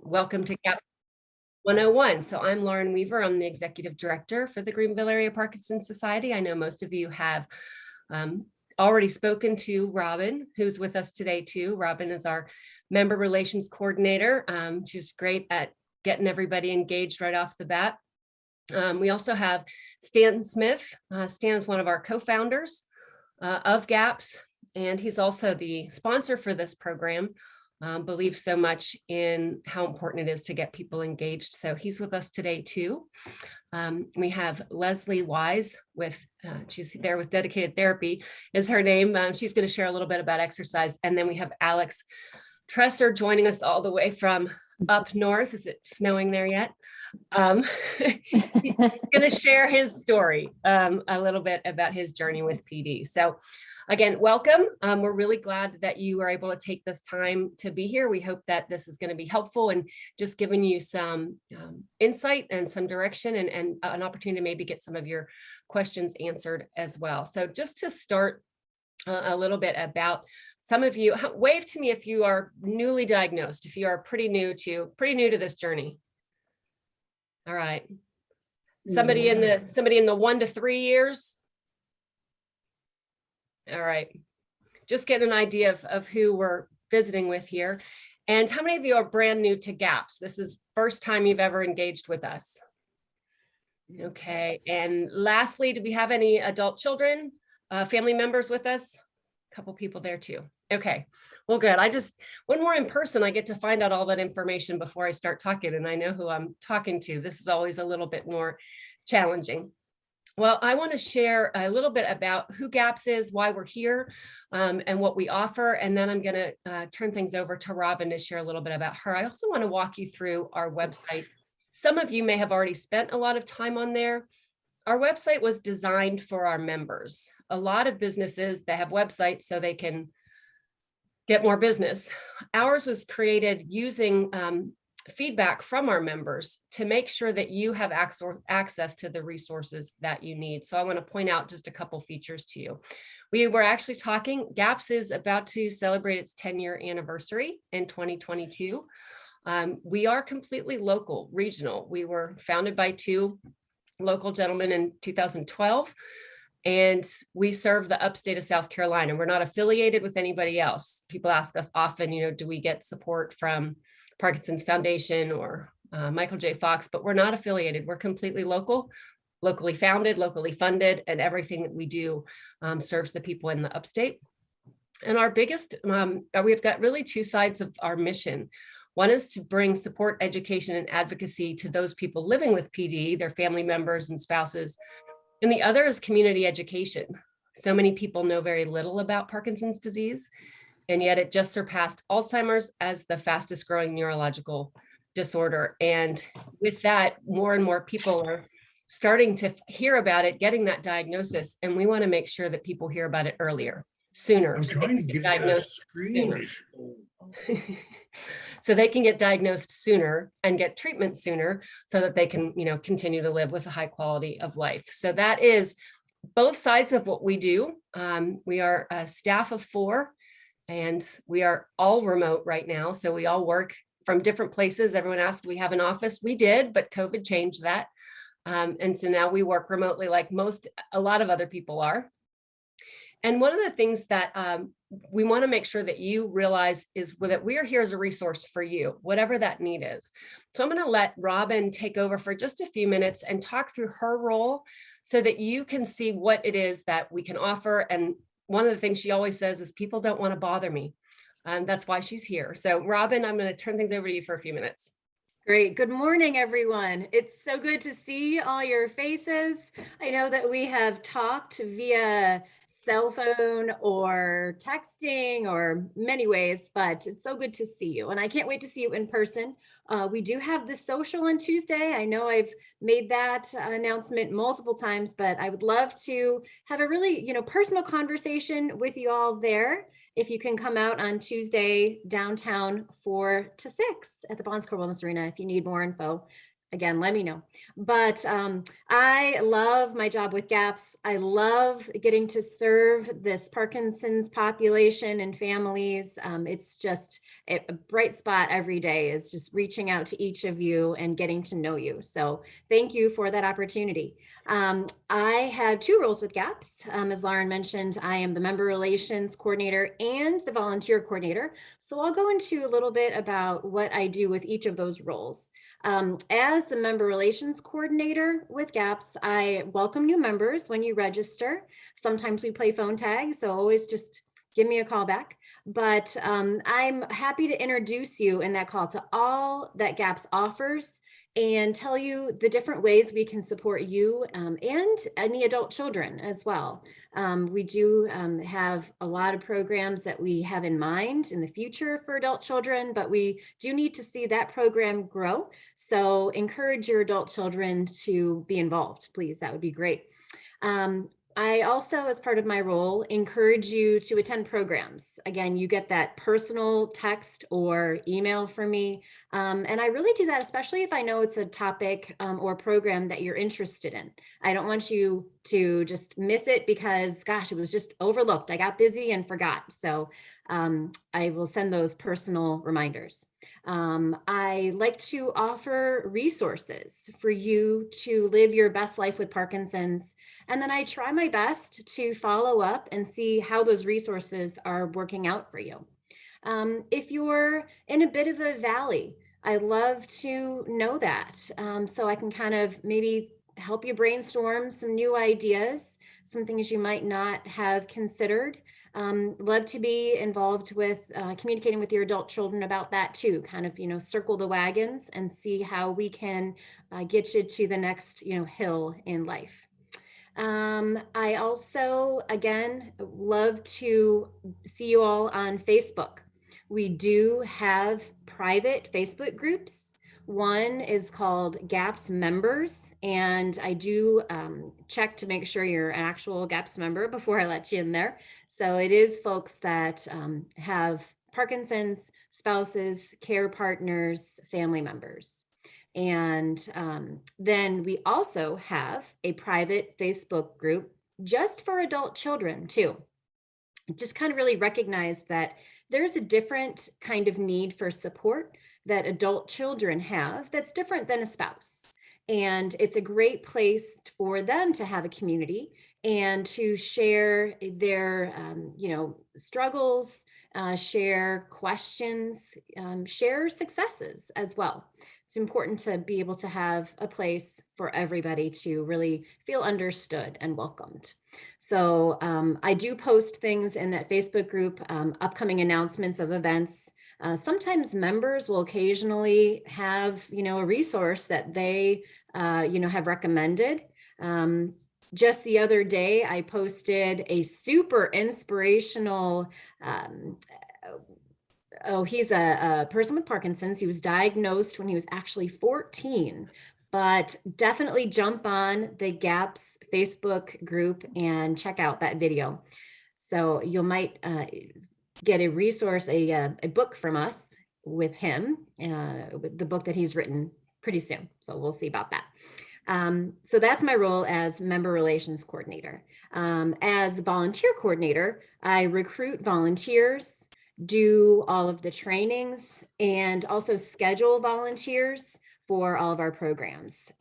Welcome to Gap 101. So I'm Lauren Weaver. I'm the Executive Director for the Greenville Area Parkinson's Society. I know most of you have already spoken to Robin, who's with us today too. Robin is our Member Relations Coordinator. She's great at getting everybody engaged right off the bat. We also have Stan Smith. Stan is one of our co-founders of GAPS, and he's also the sponsor for this program. Believes so much in how important it is to get people engaged. So he's with us today too. We have Leslie Wise she's there with Dedicated Therapy is her name. She's going to share a little bit about exercise. And then we have Alex Tresser joining us all the way from up north. Is it snowing there yet? He's going to share his story a little bit about his journey with PD. So again, welcome. We're really glad that you were able to take this time to be here. We hope that this is going to be helpful and just giving you some insight and some direction and an opportunity to maybe get some of your questions answered as well. So just to start a little bit about some of you, wave to me if you are newly diagnosed, if you are pretty new to this journey. All right. Somebody in the 1 to 3 years. All right, just get an idea of who we're visiting with here. And how many of you are brand new to GAPS? This is first time you've ever engaged with us. Okay, and lastly, do we have any adult children, family members with us? A couple people there too. Okay, well, good. When we're in person, I get to find out all that information before I start talking, and I know who I'm talking to. This is always a little bit more challenging. Well, I want to share a little bit about who GAPS is, why we're here, and what we offer. And then I'm going to turn things over to Robin to share a little bit about her. I also want to walk you through our website. Some of you may have already spent a lot of time on there. Our website was designed for our members. A lot of businesses that have websites so they can get more business. Ours was created using feedback from our members to make sure that you have access to the resources that you need. So I want to point out just a couple features to you. We were actually talking, GAPS is about to celebrate its 10-year anniversary in 2022. We are completely local, regional. We were founded by two local gentlemen in 2012, and we serve the upstate of South Carolina. We're not affiliated with anybody else. People ask us often, do we get support from Parkinson's Foundation or Michael J. Fox, but we're not affiliated. We're completely local, locally founded, locally funded, and everything that we do serves the people in the upstate. And our biggest, we've got really two sides of our mission. One is to bring support, education, and advocacy to those people living with PD, their family members and spouses. And the other is community education. So many people know very little about Parkinson's disease, and yet it just surpassed Alzheimer's as the fastest growing neurological disorder. And with that, more and more people are starting to hear about it, getting that diagnosis. And we want to make sure that people hear about it earlier, sooner. I'm trying to get that screen. So they can get diagnosed sooner and get treatment sooner so that they can, continue to live with a high quality of life. So that is both sides of what we do. We are a staff of 4. And we are all remote right now. So we all work from different places. Everyone asked, do we have an office? We did, but COVID changed that. And so now we work remotely like a lot of other people are. And one of the things that we want to make sure that you realize is that we are here as a resource for you, whatever that need is. So I'm going to let Robin take over for just a few minutes and talk through her role so that you can see what it is that we can offer. And one of the things she always says is people don't want to bother me. That's why she's here. So Robin, I'm going to turn things over to you for a few minutes. Great. Good morning, everyone. It's so good to see all your faces. I know that we have talked via cell phone or texting or many ways, but it's so good to see you. And I can't wait to see you in person. We do have the social on Tuesday. I know I've made that announcement multiple times, but I would love to have a really, personal conversation with you all there. If you can come out on Tuesday downtown 4 to 6 at the Bonds Core Wellness Arena, if you need more info. again, let me know. But I love my job with GAPS. I love getting to serve this Parkinson's population and families. It's just a bright spot every day is just reaching out to each of you and getting to know you. So thank you for that opportunity. I have two roles with GAPS. As Lauren mentioned, I am the member relations coordinator and the volunteer coordinator. So I'll go into a little bit about what I do with each of those roles. As the member relations coordinator with GAPS, I welcome new members when you register. Sometimes we play phone tag, so always just give me a call back. But I'm happy to introduce you in that call to all that GAPS offers and tell you the different ways we can support you and any adult children as well. We do have a lot of programs that we have in mind in the future for adult children, but we do need to see that program grow. So encourage your adult children to be involved, please. That would be great. I also, as part of my role, encourage you to attend programs. Again, you get that personal text or email from me. And I really do that, especially if I know it's a topic or program that you're interested in. I don't want you to just miss it because, gosh, it was just overlooked. I got busy and forgot. So I will send those personal reminders. I like to offer resources for you to live your best life with Parkinson's. And then I try my best to follow up and see how those resources are working out for you. If you're in a bit of a valley, I love to know that. So I can kind of maybe help you brainstorm some new ideas, some things you might not have considered. Love to be involved with communicating with your adult children about that too, kind of, circle the wagons and see how we can get you to the next, hill in life. I also, again, love to see you all on Facebook. We do have private Facebook groups. One is called GAPS members, and I do check to make sure you're an actual GAPS member before I let you in there. So it is folks that have Parkinson's, spouses, care partners, family members. And then we also have a private Facebook group just for adult children too. Just kind of really recognize that there's a different kind of need for support that adult children have that's different than a spouse. And it's a great place for them to have a community and to share their, struggles, share questions, share successes as well. It's important to be able to have a place for everybody to really feel understood and welcomed. So I do post things in that Facebook group, upcoming announcements of events. Sometimes members will occasionally have, a resource that they, have recommended. Just the other day, I posted a super inspirational, he's a person with Parkinson's. He was diagnosed when he was actually 14, but definitely jump on the GAPS Facebook group and check out that video. So you might get a resource, a book from us with him, with the book that he's written pretty soon. So we'll see about that. So that's my role as member relations coordinator. As volunteer coordinator, I recruit volunteers, do all of the trainings, and also schedule volunteers for all of our programs.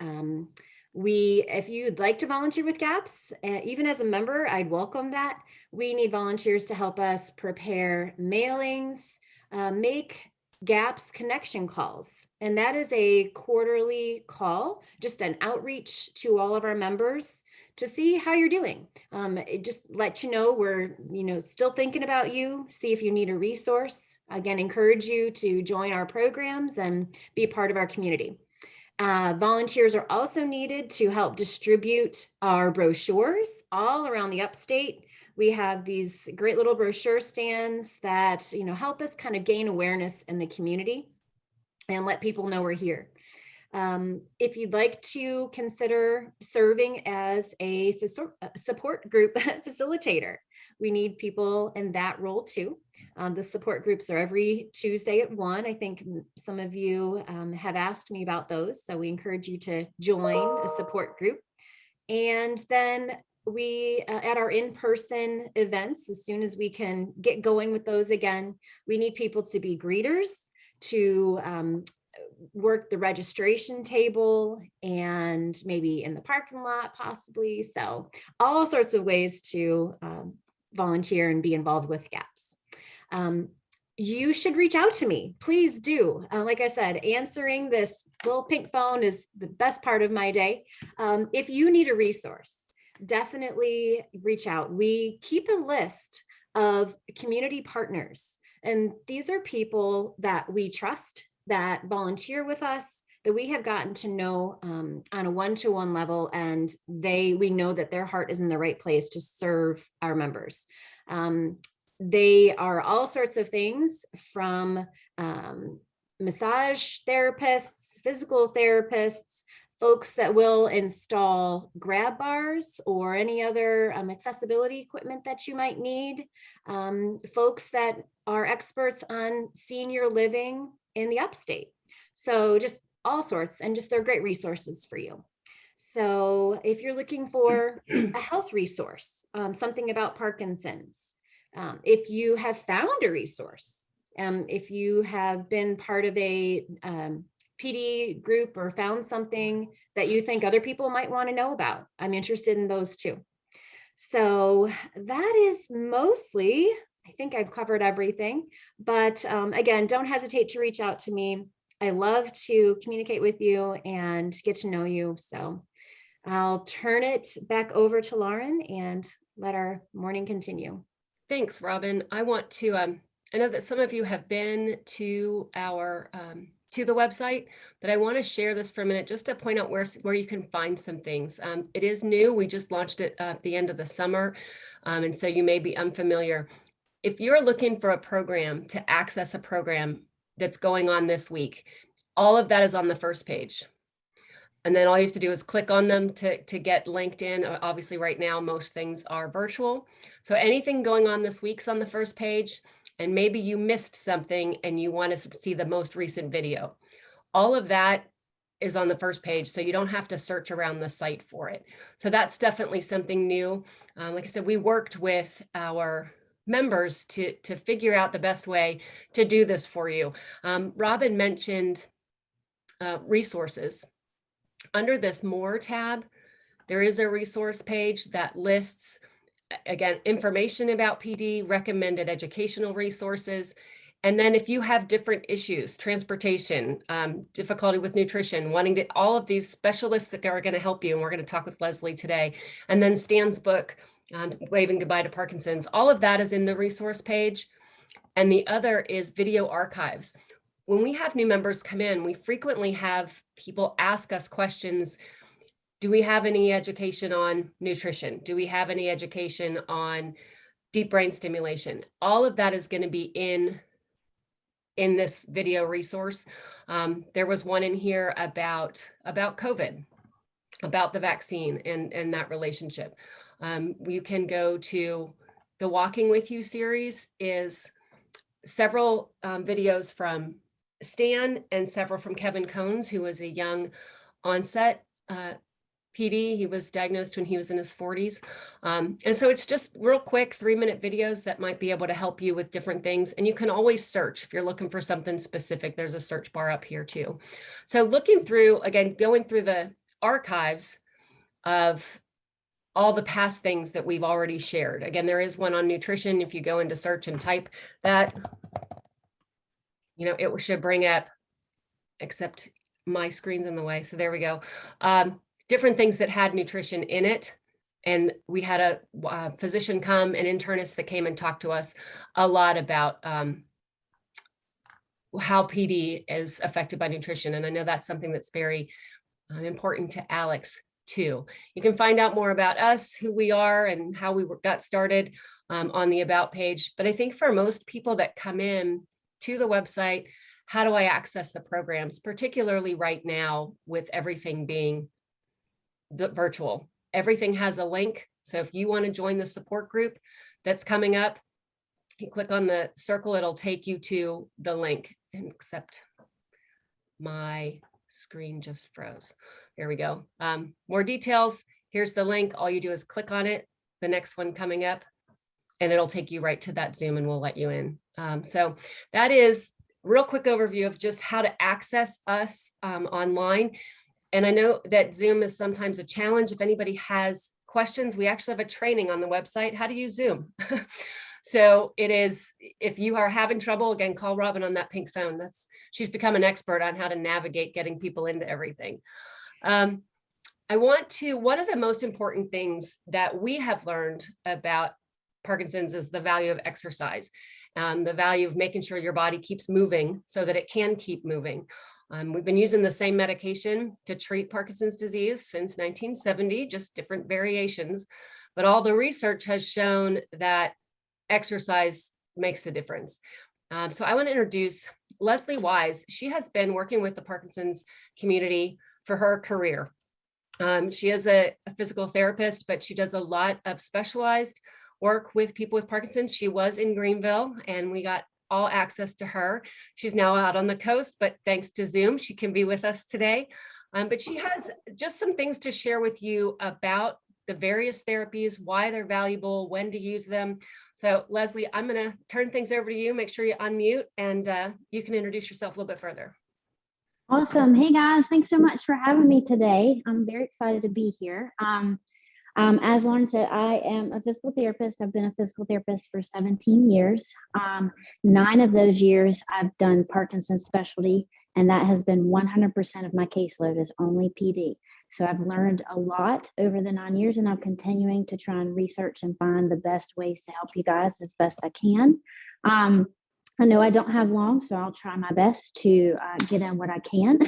If you'd like to volunteer with GAPS, even as a member, I'd welcome that. We need volunteers to help us prepare mailings, make GAPS connection calls. And that is a quarterly call, just an outreach to all of our members to see how you're doing. It just let you know we're, still thinking about you, see if you need a resource. Again, encourage you to join our programs and be part of our community. Volunteers are also needed to help distribute our brochures all around the upstate. We have these great little brochure stands that, help us kind of gain awareness in the community and let people know we're here. If you'd like to consider serving as a support group facilitator, we need people in that role too. The support groups are every Tuesday at 1. I think some of you have asked me about those, so we encourage you to join a support group. And then we, at our in-person events, as soon as we can get going with those again, we need people to be greeters, to work the registration table, and maybe in the parking lot possibly. So all sorts of ways to volunteer and be involved with GAPS. You should reach out to me. Please do. Like I said, answering this little pink phone is the best part of my day. If you need a resource, definitely reach out. We keep a list of community partners, and these are people that we trust, that volunteer with us, that we have gotten to know on a one-to-one level, and we know that their heart is in the right place to serve our members. They are all sorts of things, from massage therapists, physical therapists, folks that will install grab bars or any other accessibility equipment that you might need, folks that are experts on senior living in the upstate. So just all sorts, and just they're great resources for you. So if you're looking for a health resource, something about Parkinson's, if you have found a resource, if you have been part of a PD group or found something that you think other people might want to know about, I'm interested in those too. So that is mostly, I think I've covered everything, but again, don't hesitate to reach out to me. I love to communicate with you and get to know you. So I'll turn it back over to Lauren and let our morning continue. Thanks, Robin. I want to, I know that some of you have been to our, to the website, but I want to share this for a minute just to point out where you can find some things. It is new. We just launched it at the end of the summer. And so you may be unfamiliar. If you're looking for a program, to access a program that's going on this week, all of that is on the first page. And then all you have to do is click on them to get linked in. Obviously, right now, most things are virtual. So anything going on this week's on the first page, and maybe you missed something and you want to see the most recent video. All of that is on the first page, so you don't have to search around the site for it. So that's definitely something new. Like I said, we worked with our members to figure out the best way to do this for you. Robin mentioned resources. Under this More tab, there is a resource page that lists, again, information about PD, recommended educational resources. And then if you have different issues, transportation, difficulty with nutrition, wanting to, all of these specialists that are going to help you, and we're going to talk with Leslie today, and then Stan's book, Waving Goodbye to Parkinson's, all of that is in the resource page. And the other is video archives. When we have new members come in, we frequently have people ask us questions. Do we have any education on nutrition? Do we have any education on deep brain stimulation? All of that is going to be in this video resource. There was one in here about COVID, about the vaccine and that relationship. You can go to the Walking With You series, is several videos from Stan and several from Kevin Cones, who was a young onset PD. He was diagnosed when he was in his 40s. And so it's just real quick 3-minute videos that might be able to help you with different things. And you can always search if you're looking for something specific. There's a search bar up here too. So looking through, again, going through the archives of all the past things that we've already shared. Again, there is one on nutrition. If you go into search and type that, it should bring up, except my screen's in the way. So there we go. Different things that had nutrition in it. And we had a physician come, an internist that came and talked to us a lot about how PD is affected by nutrition. And I know that's something that's very important to Alex too. You can find out more about us, who we are, and how we got started on the About page. But I think for most people that come in to the website, how do I access the programs, particularly right now with everything being virtual? Everything has a link. So if you want to join the support group, that's coming up. You click on the circle, it'll take you to the link, except my screen just froze. There we go. More details. Here's the link. All you do is click on it, the next one coming up, and it'll take you right to that Zoom and we'll let you in. So that is a real quick overview of just how to access us online. And I know that Zoom is sometimes a challenge. If anybody has questions, we actually have a training on the website, how to use Zoom. So it is, if you are having trouble, again, call Robin on that pink phone. She's become an expert on how to navigate getting people into everything. One of the most important things that we have learned about Parkinson's is the value of exercise, the value of making sure your body keeps moving so that it can keep moving. We've been using the same medication to treat Parkinson's disease since 1970, just different variations, but all the research has shown that exercise makes a difference. So I want to introduce Leslie Wise. She has been working with the Parkinson's community for her career. She is a physical therapist, but she does a lot of specialized work with people with Parkinson's. She was in Greenville and we got all access to her. She's now out on the coast, but thanks to Zoom, she can be with us today. But she has just some things to share with you about the various therapies, why they're valuable, when to use them. So Leslie, I'm gonna turn things over to you. Make sure you unmute and you can introduce yourself a little bit further. Awesome. Hey guys, thanks so much for having me today. I'm very excited to be here. As Lauren said, I am a physical therapist. I've been a physical therapist for 17 years. 9 of those years I've done Parkinson's specialty, and that has been 100% of my caseload is only PD. So I've learned a lot over the 9 years, and I'm continuing to try and research and find the best ways to help you guys as best I can. I know I don't have long, so I'll try my best to get in what I can.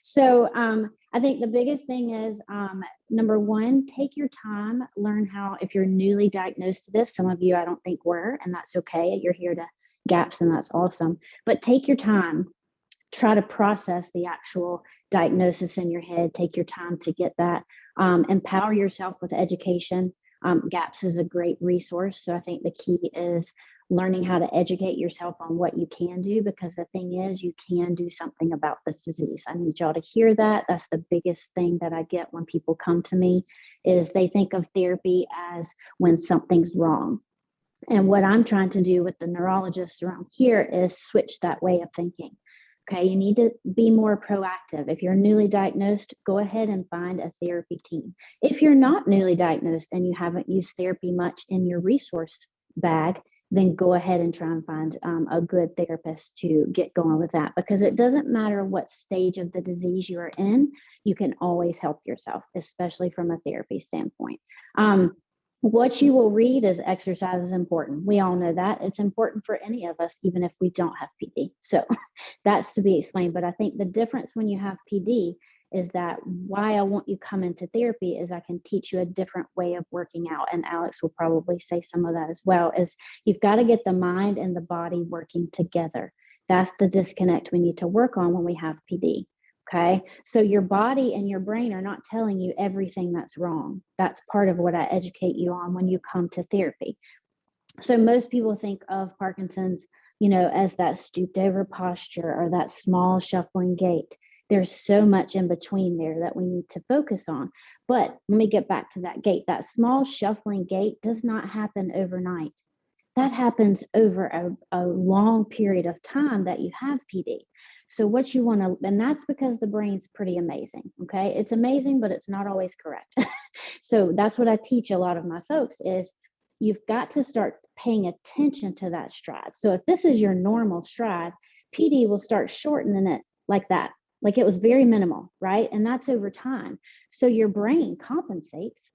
So I think the biggest thing is, number one, take your time, learn how, if you're newly diagnosed to this, some of you I don't think were, and that's okay. You're here to GAPS and that's awesome. But take your time, try to process the actual diagnosis in your head, take your time to get that, empower yourself with education. GAPS is a great resource. So I think the key is learning how to educate yourself on what you can do, because the thing is, you can do something about this disease. I need y'all to hear that. That's the biggest thing that I get when people come to me, is they think of therapy as when something's wrong. And what I'm trying to do with the neurologists around here is switch that way of thinking. Okay, you need to be more proactive. If you're newly diagnosed, go ahead and find a therapy team. If you're not newly diagnosed and you haven't used therapy much in your resource bag, then go ahead and try and find a good therapist to get going with that, because it doesn't matter what stage of the disease you are in, you can always help yourself, especially from a therapy standpoint. What you will read is exercise is important. We all know that. It's important for any of us, even if we don't have PD. So that's to be explained. But I think the difference when you have PD is that why I want you come into therapy is I can teach you a different way of working out. And Alex will probably say some of that as well, is you've got to get the mind and the body working together. That's the disconnect we need to work on when we have PD. Okay. So your body and your brain are not telling you everything that's wrong. That's part of what I educate you on when you come to therapy. So most people think of Parkinson's, as that stooped over posture or that small shuffling gait. There's so much in between there that we need to focus on. But let me get back to that gait. That small shuffling gait does not happen overnight. That happens over a long period of time that you have PD. So what you want to, and that's because the brain's pretty amazing. Okay. It's amazing, but it's not always correct. So that's what I teach a lot of my folks is you've got to start paying attention to that stride. So if this is your normal stride, PD will start shortening it like that. Like it was very minimal, right? And that's over time. So your brain compensates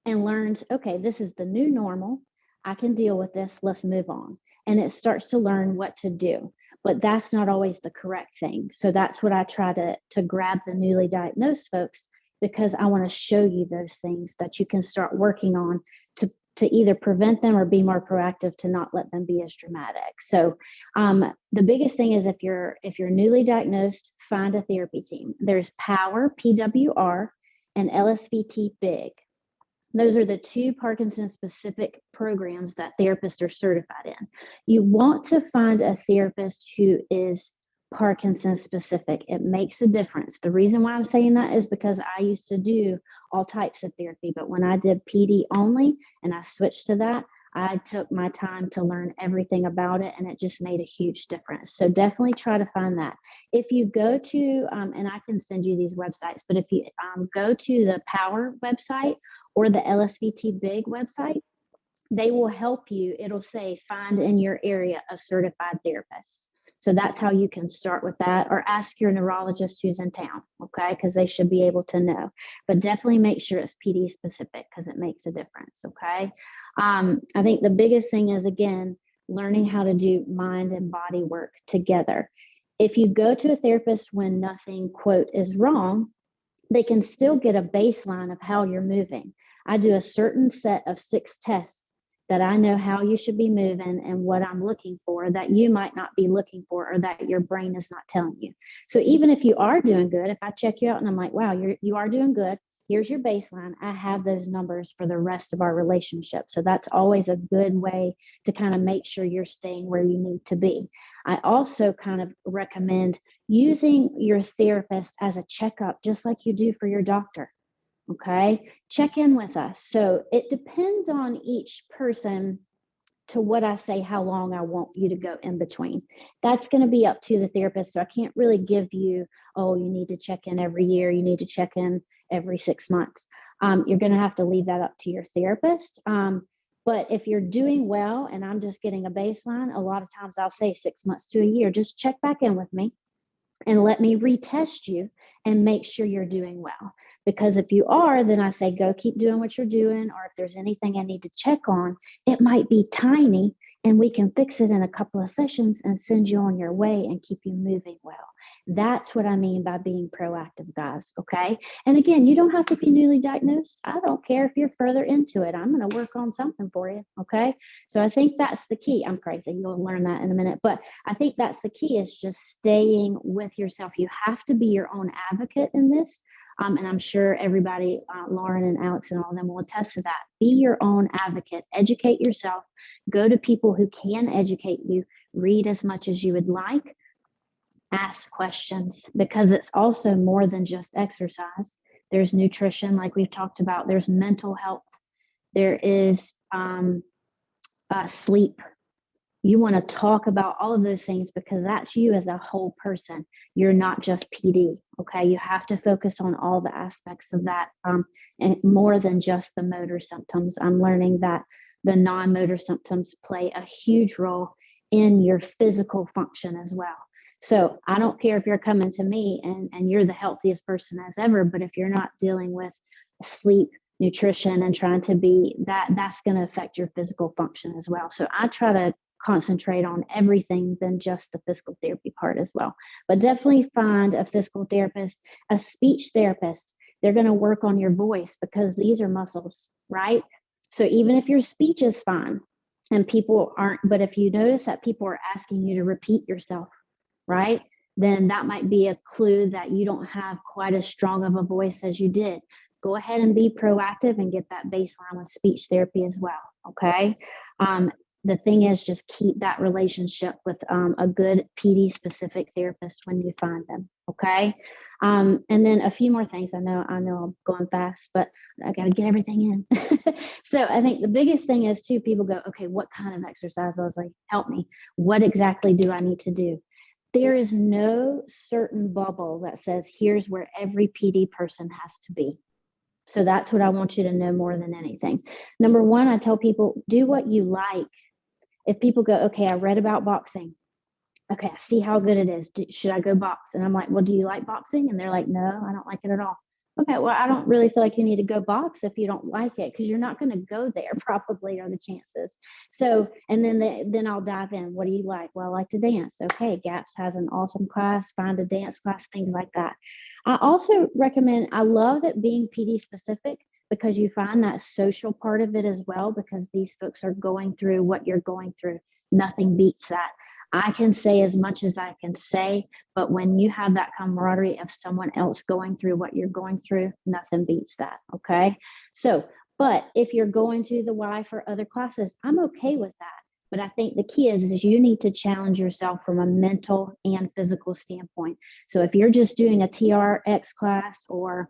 and learns, okay, this is the new normal. I can deal with this. Let's move on. And it starts to learn what to do. But that's not always the correct thing. So that's what I try to grab the newly diagnosed folks, because I want to show you those things that you can start working on to either prevent them or be more proactive to not let them be as dramatic. So the biggest thing is if you're newly diagnosed, find a therapy team. There's POWER, PWR, and LSVT Big. Those are the two Parkinson specific programs that therapists are certified in. You want to find a therapist who is Parkinson specific. It makes a difference. The reason why I'm saying that is because I used to do all types of therapy, but when I did PD only and I switched to that, I took my time to learn everything about it, and it just made a huge difference. So definitely try to find that. If you go to, and I can send you these websites, but if you go to the Power website or the LSVT Big website, they will help you. It'll say, find in your area a certified therapist. So that's how you can start with that, or ask your neurologist who's in town, okay? Because they should be able to know. But definitely make sure it's PD specific, because it makes a difference, okay? I think the biggest thing is, again, learning how to do mind and body work together. If you go to a therapist when nothing, quote, is wrong, they can still get a baseline of how you're moving. I do a certain set of 6 tests that I know how you should be moving and what I'm looking for that you might not be looking for, or that your brain is not telling you. So even if you are doing good, if I check you out and I'm like, wow, you are doing good, here's your baseline, I have those numbers for the rest of our relationship. So that's always a good way to kind of make sure you're staying where you need to be. I also kind of recommend using your therapist as a checkup, just like you do for your doctor. Okay, check in with us. So it depends on each person to what I say, how long I want you to go in between. That's going to be up to the therapist. So I can't really give you, oh, you need to check in every year, you need to check in every 6 months. You're going to have to leave that up to your therapist. But if you're doing well and I'm just getting a baseline, a lot of times I'll say 6 months to a year, just check back in with me and let me retest you and make sure you're doing well. Because if you are, then I say, go keep doing what you're doing. Or if there's anything I need to check on, it might be tiny and we can fix it in a couple of sessions and send you on your way and keep you moving well. That's what I mean by being proactive, guys. Okay. And again, you don't have to be newly diagnosed. I don't care if you're further into it. I'm going to work on something for you. Okay. So I think that's the key. I'm crazy. You'll learn that in a minute. But I think that's the key, is just staying with yourself. You have to be your own advocate in this. And I'm sure everybody, Lauren and Alex and all of them will attest to that. Be your own advocate, educate yourself, go to people who can educate you, read as much as you would like, ask questions, because it's also more than just exercise. There's nutrition, like we've talked about, there's mental health, there is sleep. You want to talk about all of those things, because that's you as a whole person. You're not just PD, okay? You have to focus on all the aspects of that, and more than just the motor symptoms. I'm learning that the non-motor symptoms play a huge role in your physical function as well. So I don't care if you're coming to me and you're the healthiest person as ever, but if you're not dealing with sleep, nutrition, and trying to be that's going to affect your physical function as well. So I try to concentrate on everything than just the physical therapy part as well. But definitely find a physical therapist, a speech therapist. They're going to work on your voice, because these are muscles, right? So even if your speech is fine and people aren't, but if you notice that people are asking you to repeat yourself, right, then that might be a clue that you don't have quite as strong of a voice as you did. Go ahead and be proactive and get that baseline with speech therapy as well, okay? The thing is, just keep that relationship with a good PD specific therapist when you find them, okay? And then a few more things. I know I'm going fast, but I got to get everything in. So I think the biggest thing is, too, people go, okay, what kind of exercise? I was like, help me. What exactly do I need to do? There is no certain bubble that says, here's where every PD person has to be. So that's what I want you to know more than anything. Number one, I tell people, do what you like. If people go, okay, I read about boxing. Okay, I see how good it is. Should I go box? And I'm like, well, do you like boxing? And they're like, no, I don't like it at all. Okay, well, I don't really feel like you need to go box if you don't like it, because you're not going to go there, probably, are the chances. So, and then I'll dive in. What do you like? Well, I like to dance. Okay, GAPS has an awesome class. Find a dance class, things like that. I also recommend, I love it being PD specific, because you find that social part of it as well, because these folks are going through what you're going through. Nothing beats that. I can say as much as I can say, but when you have that camaraderie of someone else going through what you're going through, nothing beats that, okay? So But if you're going to the Y for other classes, I'm okay with that. But I think the key is you need to challenge yourself from a mental and physical standpoint. So if you're just doing a TRX class or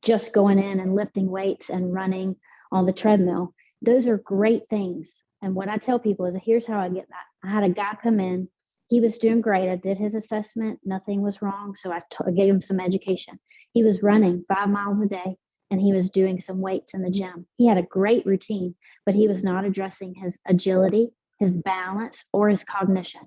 just going in and lifting weights and running on the treadmill, those are great things. And what I tell people is, here's how I get that. I had a guy come in. He was doing great. I did his assessment. Nothing was wrong. So I gave him some education. He was running 5 miles a day and he was doing some weights in the gym. He had a great routine, but he was not addressing his agility, his balance, or his cognition.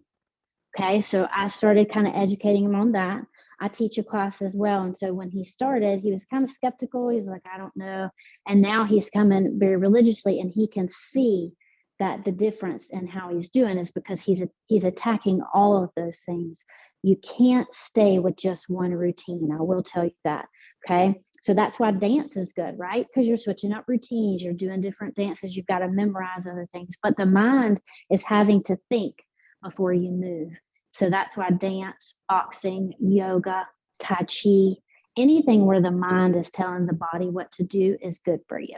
Okay. So I started kind of educating him on that. I teach a class as well. And so when he started, he was kind of skeptical. He was like, I don't know. And now he's coming very religiously, and he can see that the difference in how he's doing is because he's attacking all of those things. You can't stay with just one routine. I will tell you that. Okay. So that's why dance is good, right? Because you're switching up routines, you're doing different dances, you've got to memorize other things, but the mind is having to think before you move. So that's why dance, boxing, yoga, Tai Chi, anything where the mind is telling the body what to do is good for you.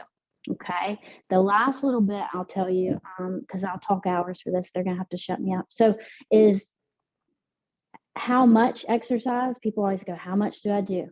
Okay. The last little bit I'll tell you, because I'll talk hours for this, they're going to have to shut me up. So is how much exercise. People always go, how much do I do?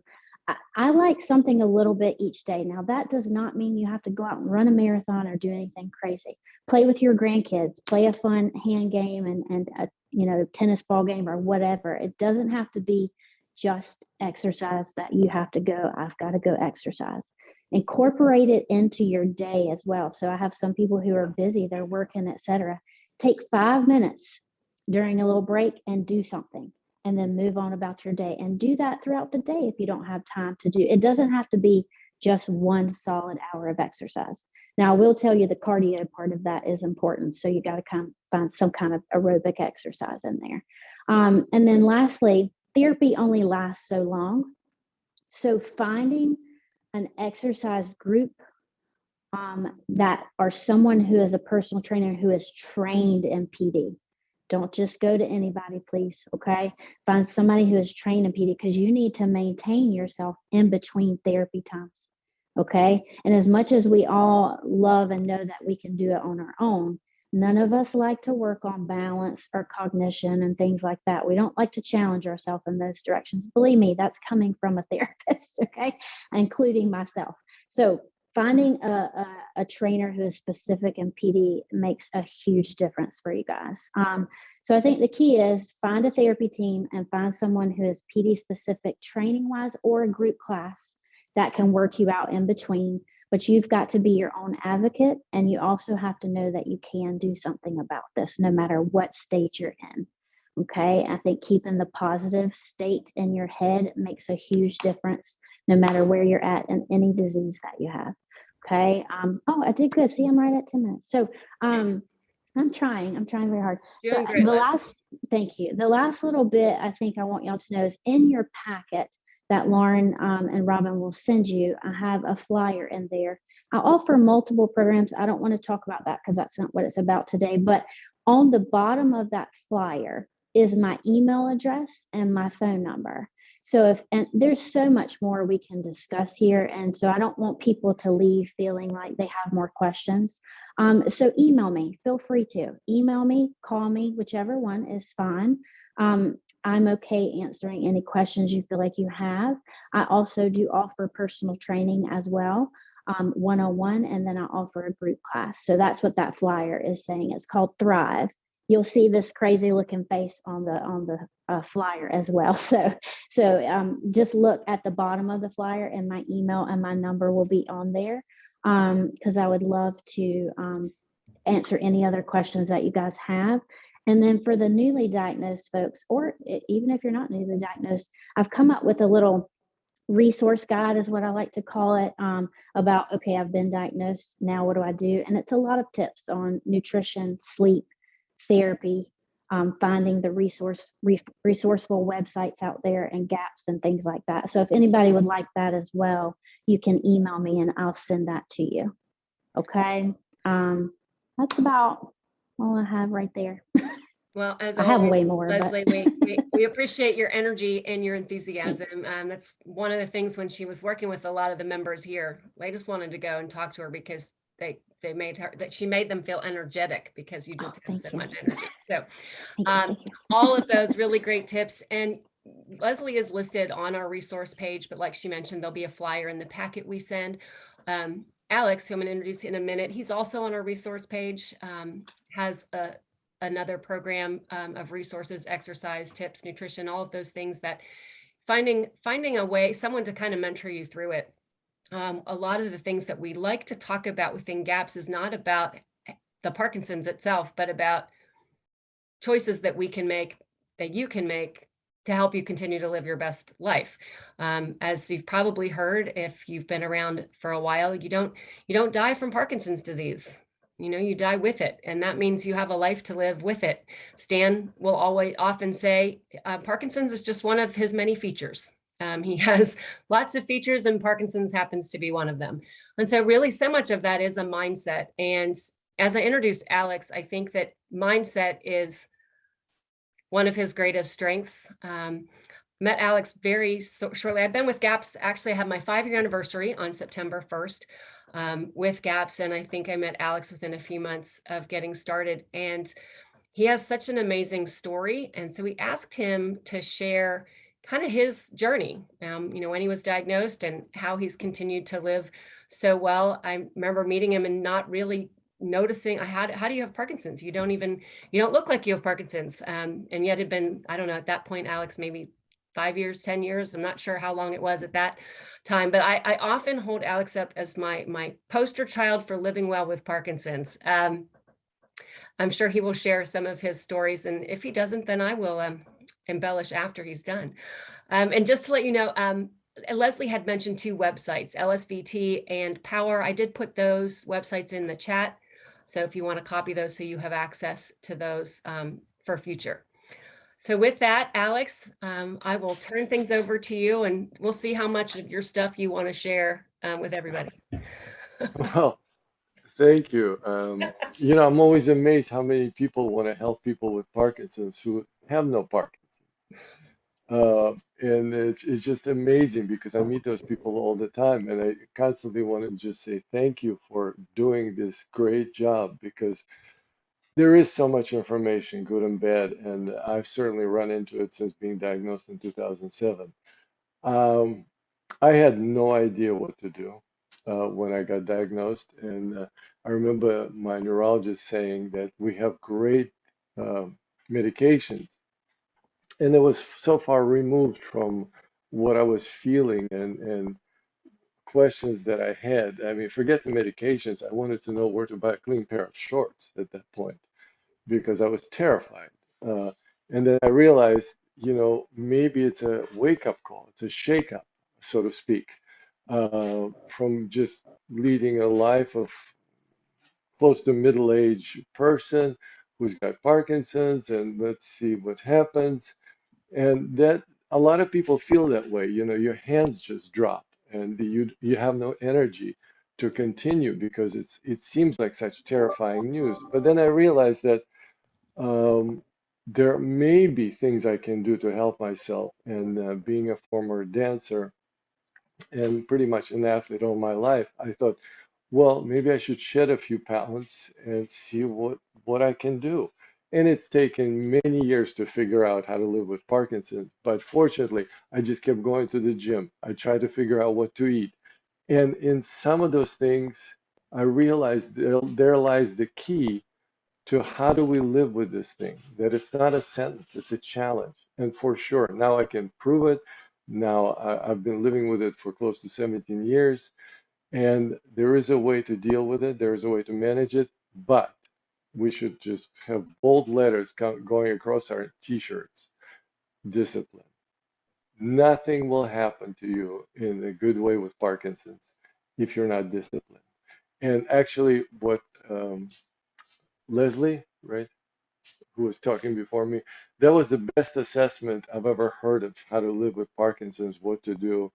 I like something a little bit each day. Now, that does not mean you have to go out and run a marathon or do anything crazy. Play with your grandkids, play a fun hand game and a tennis ball game or whatever. It doesn't have to be just exercise that you have to go, I've got to go exercise. Incorporate it into your day as well. So I have some people who are busy, they're working, etc. Take 5 minutes during a little break and do something, and then move on about your day, and do that throughout the day if you don't have time to do. It doesn't have to be just one solid hour of exercise. Now, I will tell you the cardio part of that is important. So you got to kind of find some kind of aerobic exercise in there. And then lastly, therapy only lasts so long. So finding an exercise group that are someone who is a personal trainer who is trained in PD. Don't just go to anybody, please. Okay. Find somebody who is trained in PD, because you need to maintain yourself in between therapy times. Okay. And as much as we all love and know that we can do it on our own, none of us like to work on balance or cognition and things like that. We don't like to challenge ourselves in those directions. Believe me, that's coming from a therapist. Okay. Including myself. So finding a trainer who is specific in PD makes a huge difference for you guys. So I think the key is find a therapy team and find someone who is PD specific training wise, or a group class that can work you out in between. But you've got to be your own advocate, and you also have to know that you can do something about this no matter what state you're in. Okay. I think keeping the positive state in your head makes a huge difference no matter where you're at in any disease that you have. Okay. I did good. See, I'm right at 10 minutes. So I'm trying very hard. Doing So great, thank you. The last little bit I think I want y'all to know is in your packet that Lauren and Robin will send you. I have a flyer in there. I offer multiple programs. I don't want to talk about that because that's not what it's about today. But on the bottom of that flyer is my email address and my phone number. So and there's so much more we can discuss here. And so I don't want people to leave feeling like they have more questions. So email me, feel free to email me, call me, whichever one is fine. I'm okay answering any questions you feel like you have. I also do offer personal training as well, one-on-one, and then I offer a group class. So that's what that flyer is saying. It's called Thrive. You'll see this crazy looking face on the flyer as well. So just look at the bottom of the flyer, and my email and my number will be on there, because I would love to answer any other questions that you guys have. And then for the newly diagnosed folks, or even if you're not newly diagnosed, I've come up with a little resource guide, is what I like to call it, about, okay, I've been diagnosed, now what do I do? And it's a lot of tips on nutrition, sleep, therapy, finding the resourceful websites out there, and gaps and things like that. So if anybody would like that as well, you can email me and I'll send that to you. Okay. That's about all I have right there. Well, as I have always, way more, but Leslie, we appreciate your energy and your enthusiasm. That's one of the things when she was working with a lot of the members here. I just wanted to go and talk to her because they made her that she made them feel energetic because you just have thank so you. much energy. So Thank you. all of those really great tips. And Leslie is listed on our resource page, but like she mentioned, there'll be a flyer in the packet we send. Alex, who I'm going to introduce in a minute, he's also on our resource page, has another program of resources, exercise, tips, nutrition, all of those things that finding a way, someone to kind of mentor you through it. A lot of the things that we like to talk about within GAPS is not about the Parkinson's itself, but about choices that we can make, that you can make to help you continue to live your best life. As you've probably heard, if you've been around for a while, you don't die from Parkinson's disease. You die with it, and that means you have a life to live with it. Stan will often say, Parkinson's is just one of his many features. He has lots of features, and Parkinson's happens to be one of them. And so really so much of that is a mindset. And as I introduced Alex, I think that mindset is one of his greatest strengths. Met Alex very shortly. I've been with GAPS. Actually, I had my 5-year anniversary on September 1st with GAPS. And I think I met Alex within a few months of getting started. And he has such an amazing story. And so we asked him to share kind of his journey, when he was diagnosed and how he's continued to live so well. I remember meeting him and not really noticing, how do you have Parkinson's? You don't look like you have Parkinson's. And yet it'd been, I don't know, at that point, Alex, maybe 5 years, 10 years. I'm not sure how long it was at that time, but I often hold Alex up as my poster child for living well with Parkinson's. I'm sure he will share some of his stories. And if he doesn't, then I will embellish after he's done. And just to let you know, Leslie had mentioned 2 websites, LSVT and Power. I did put those websites in the chat. So if you want to copy those so you have access to those for future. So with that, Alex, I will turn things over to you and we'll see how much of your stuff you want to share with everybody. Well, thank you. I'm always amazed how many people want to help people with Parkinson's who have no Parkinson's. And it's just amazing because I meet those people all the time, and I constantly want to just say thank you for doing this great job because there is so much information, good and bad, and I've certainly run into it since being diagnosed in 2007. Um, I had no idea what to do when I got diagnosed, and I remember my neurologist saying that we have great uh, medications, and it was so far removed from what I was feeling and questions that I had. I mean, forget the medications. I wanted to know where to buy a clean pair of shorts at that point because I was terrified. Uh, and then I realized, maybe it's a wake-up call, it's a shake-up, so to speak, from just leading a life of close to middle-aged person who's got Parkinson's, and let's see what happens. And that a lot of people feel that way. Your hands just drop, and you have no energy to continue because it seems like such terrifying news. But then I realized that um, there may be things I can do to help myself. And being a former dancer and pretty much an athlete all my life, I thought, well, maybe I should shed a few pounds and see what I can do. And it's taken many years to figure out how to live with Parkinson's. But fortunately, I just kept going to the gym. I tried to figure out what to eat. And in some of those things, I realized there lies the key to how do we live with this thing, that it's not a sentence, it's a challenge. And for sure, now I can prove it. Now I've been living with it for close to 17 years, and there is a way to deal with it, there is a way to manage it, but we should just have bold letters going across our t-shirts. Discipline. Nothing will happen to you in a good way with Parkinson's if you're not disciplined. And actually, what Leslie, right, who was talking before me, that was the best assessment I've ever heard of how to live with Parkinson's, what to do,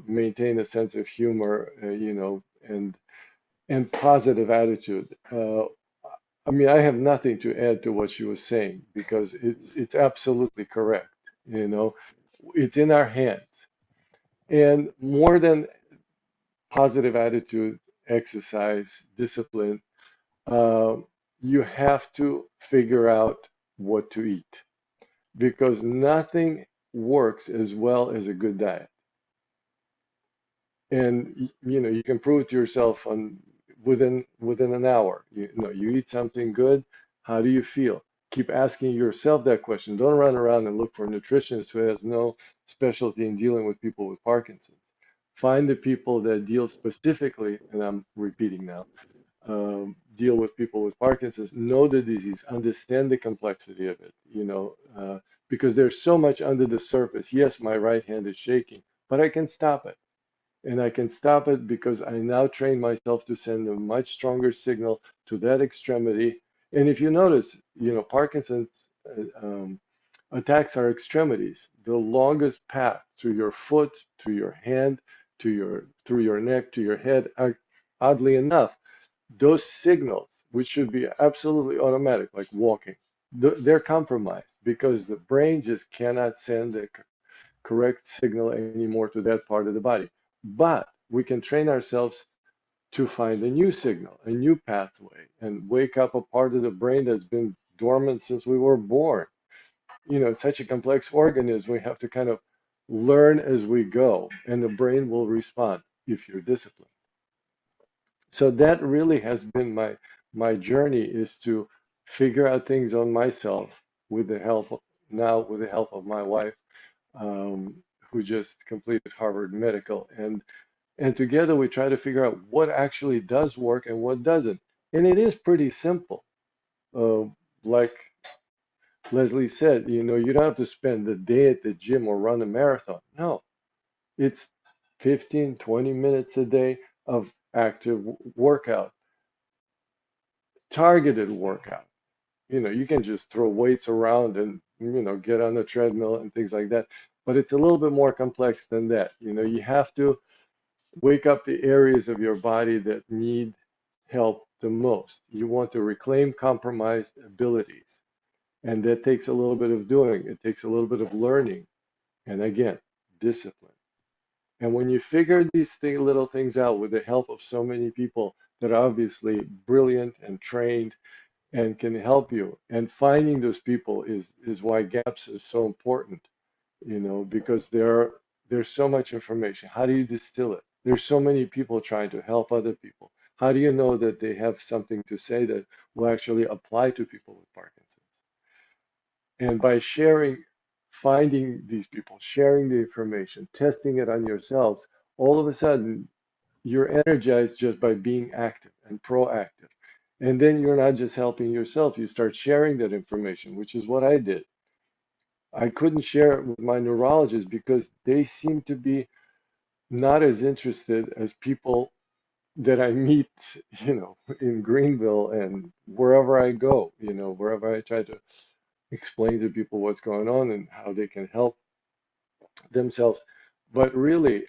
maintain a sense of humor, and positive attitude. I mean, I have nothing to add to what she was saying because it's absolutely correct. You know, it's in our hands. And more than positive attitude, exercise, discipline, uh, you have to figure out what to eat because nothing works as well as a good diet. And you know, you can prove it to yourself on within an hour. You know, you eat something good, how do you feel? Keep asking yourself that question. Don't run around and look for a nutritionist who has no specialty in dealing with people with Parkinson's. Find the people that deal specifically, and I'm repeating now, deal with people with Parkinson's, know the disease, understand the complexity of it, you know, because there's so much under the surface. Yes, my right hand is shaking, but I can stop it. And I can stop it because I now train myself to send a much stronger signal to that extremity. And if you notice, you know, Parkinson's attacks our extremities. The longest path to your foot, to your hand, to your through your neck, to your head are, oddly enough, those signals, which should be absolutely automatic, like walking, they're compromised because the brain just cannot send the correct signal anymore to that part of the body. But we can train ourselves to find a new signal, a new pathway, and wake up a part of the brain that's been dormant since we were born. You know, it's such a complex organism. We have to kind of learn as we go, and the brain will respond if you're disciplined. So that really has been my journey, is to figure out things on myself with the help now with the help of my wife, um, who just completed Harvard Medical, and together we try to figure out what actually does work and what doesn't. And it is pretty simple. Uh, like Leslie said, you know, you don't have to spend the day at the gym or run a marathon. No, it's 15, 20 minutes a day of active workout, targeted workout. You know, you can just throw weights around and, you know, get on the treadmill and things like that. But it's a little bit more complex than that. You know, you have to wake up the areas of your body that need help the most. You want to reclaim compromised abilities. And that takes a little bit of doing. It takes a little bit of learning. And again, discipline. And when you figure these little things out with the help of so many people that are obviously brilliant and trained and can help you, and finding those people is why GAPS is so important, you know, because there's so much information. How do you distill it? There's so many people trying to help other people. How do you know that they have something to say that will actually apply to people with Parkinson's? And by sharing, finding these people, sharing the information, testing it on yourselves, all of a sudden you're energized just by being active and proactive. And then you're not just helping yourself, you start sharing that information, which is what I did. I couldn't share it with my neurologist because they seem to be not as interested as people that I meet, you know, in Greenville and wherever I go, you know, wherever I try to explain to people what's going on and how they can help themselves. But really,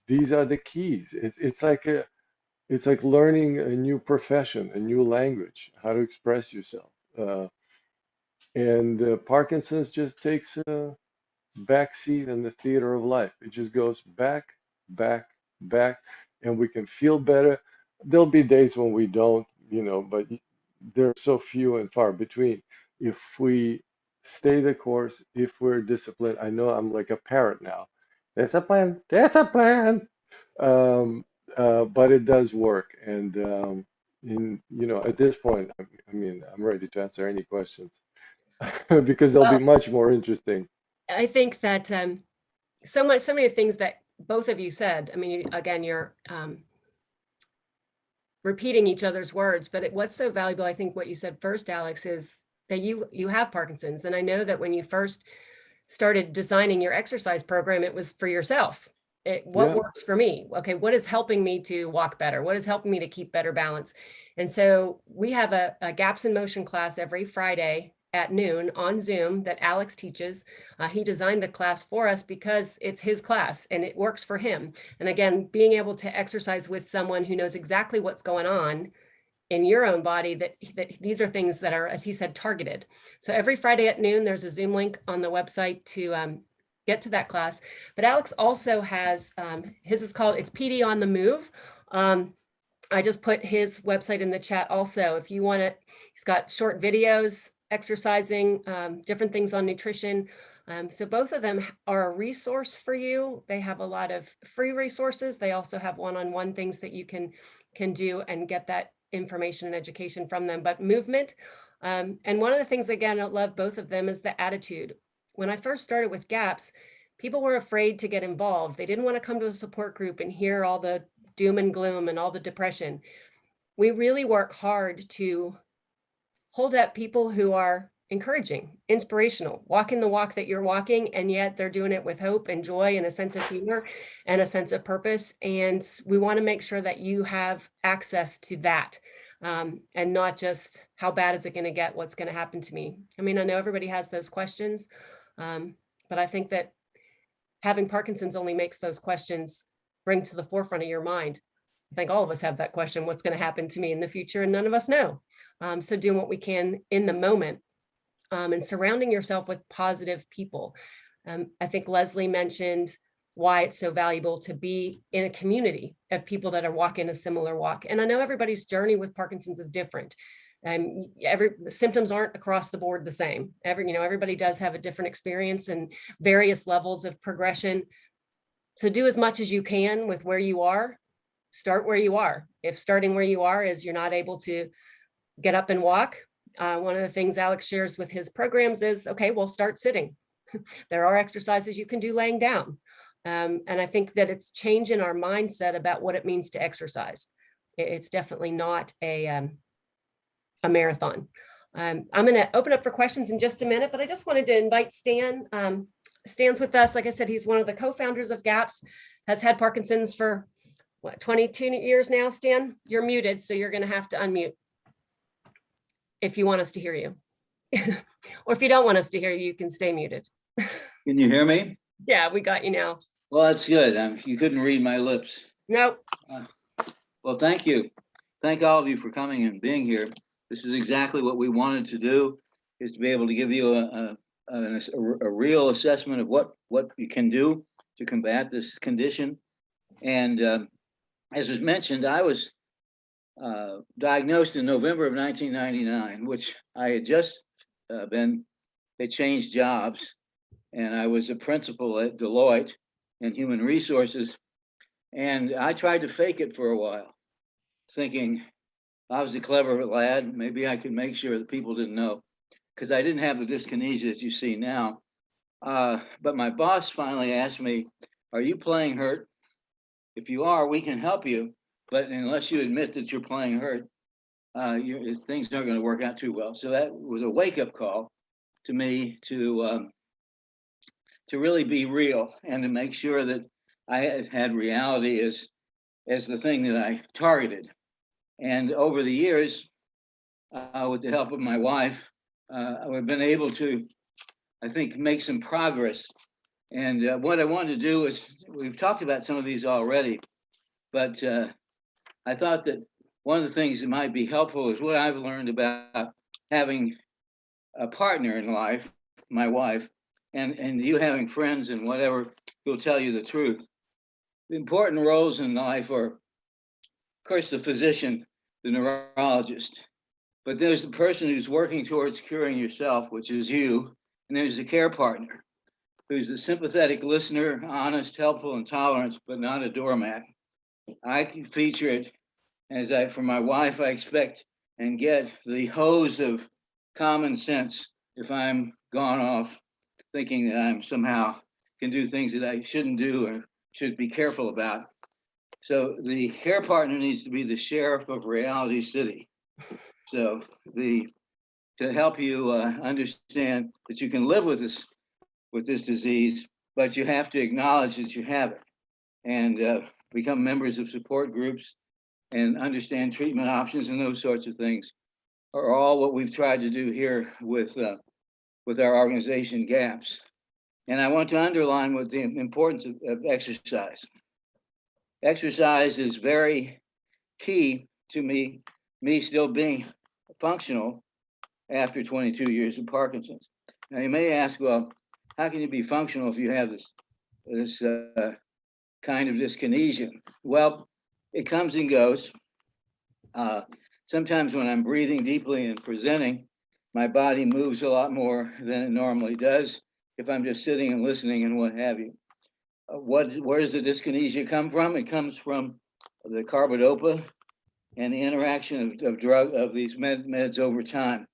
these are the keys. It's like learning a new profession, a new language, how to express yourself. And Parkinson's just takes a back seat in the theater of life. It just goes back, back, back, and we can feel better. There'll be days when we don't, you know, but they're so few and far between. If we stay the course, if we're disciplined, I know I'm like a parrot now. There's a plan, there's a plan. Um, but it does work. And you know, at this point, I mean, I'm ready to answer any questions because they'll be Well, much more interesting. I think that so many things that both of you said. I mean, again, you're repeating each other's words, but what's so valuable, I think what you said first, Alex, is that you have Parkinson's. And I know that when you first started designing your exercise program, it was for yourself. What Yeah. works for me? Okay, what is helping me to walk better? What is helping me to keep better balance? And so we have a Gaps in Motion class every Friday at noon on Zoom that Alex teaches. He designed the class for us because it's his class and it works for him. And again, being able to exercise with someone who knows exactly what's going on in your own body that these are things that are, as he said, targeted. So every Friday at noon, there's a Zoom link on the website to get to that class. But Alex also has, his is called, it's PD on the Move. I just put his website in the chat also. If you want it, he's got short videos, exercising, different things on nutrition. So both of them are a resource for you. They have a lot of free resources. They also have one-on-one things that you can do and get that information and education from them. But movement, and one of the things, again, I love both of them is the attitude. When I first started with GAPS, people were afraid to get involved. They didn't want to come to a support group and hear all the doom and gloom and all the depression. We really work hard to hold up people who are encouraging, inspirational, walking the walk that you're walking, and yet they're doing it with hope and joy and a sense of humor and a sense of purpose. And we want to make sure that you have access to that, and not just how bad is it going to get, what's going to happen to me. I mean, I know everybody has those questions, but I think that having Parkinson's only makes those questions bring to the forefront of your mind. I think all of us have that question, what's going to happen to me in the future? And none of us know. So doing what we can in the moment, and surrounding yourself with positive people. I think Leslie mentioned why it's so valuable to be in a community of people that are walking a similar walk. And I know everybody's journey with Parkinson's is different. The symptoms aren't across the board the same. Everybody does have a different experience and various levels of progression. So do as much as you can with where you are. Start where you are. If starting where you are is you're not able to get up and walk, one of the things Alex shares with his programs is, okay, well, start sitting. There are exercises you can do laying down. And I think that it's changing our mindset about what it means to exercise. It's definitely not a marathon. I'm going to open up for questions in just a minute, but I just wanted to invite Stan. Stan's with us. Like I said, he's one of the co-founders of GAPS, has had Parkinson's for 22 years now. Stan, you're muted, so you're going to have to unmute if you want us to hear you. Or if you don't want us to hear you, you can stay muted. Can you hear me? Yeah, we got you now. Well, that's good. You couldn't read my lips. Nope. Well, thank you. Thank all of you for coming and being here. This is exactly what we wanted to do, is to be able to give you a real assessment of what you can do to combat this condition. And as was mentioned, I was diagnosed in November of 1999, which I had just had changed jobs, and I was a principal at Deloitte in human resources. And I tried to fake it for a while, thinking I was a clever lad. Maybe I could make sure that people didn't know, because I didn't have the dyskinesia that you see now. But my boss finally asked me, "Are you playing hurt? If you are, we can help you. But unless you admit that you're playing hurt, things aren't going to work out too well." So that was a wake-up call to me to really be real and to make sure that I had reality as the thing that I targeted. And over the years, with the help of my wife, I've been able to, I think, make some progress. And what I wanted to do is, we've talked about some of these already, but I thought that one of the things that might be helpful is what I've learned about having a partner in life, my wife, and you having friends and whatever who'll tell you the truth. The important roles in life are, of course, the physician, the neurologist, but there's the person who's working towards curing yourself, which is you, and there's the care partner, who's the sympathetic listener, honest, helpful, and tolerant, but not a doormat. I can feature it for my wife, I expect and get the hose of common sense if I'm gone off thinking that I'm somehow can do things that I shouldn't do or should be careful about. So the care partner needs to be the sheriff of Reality City. So to help you understand that you can live with this disease, but you have to acknowledge that you have it, and become members of support groups and understand treatment options and those sorts of things are all what we've tried to do here with our organization GAPS. And I want to underline what the importance of exercise. Exercise is very key to me me still being functional after 22 years of Parkinson's. Now you may ask, well, how can you be functional if you have this kind of dyskinesia? Well, it comes and goes. Sometimes when I'm breathing deeply and presenting, my body moves a lot more than it normally does if I'm just sitting and listening and what have you. Where does the dyskinesia come from? It comes from the carbidopa and the interaction of these meds over time.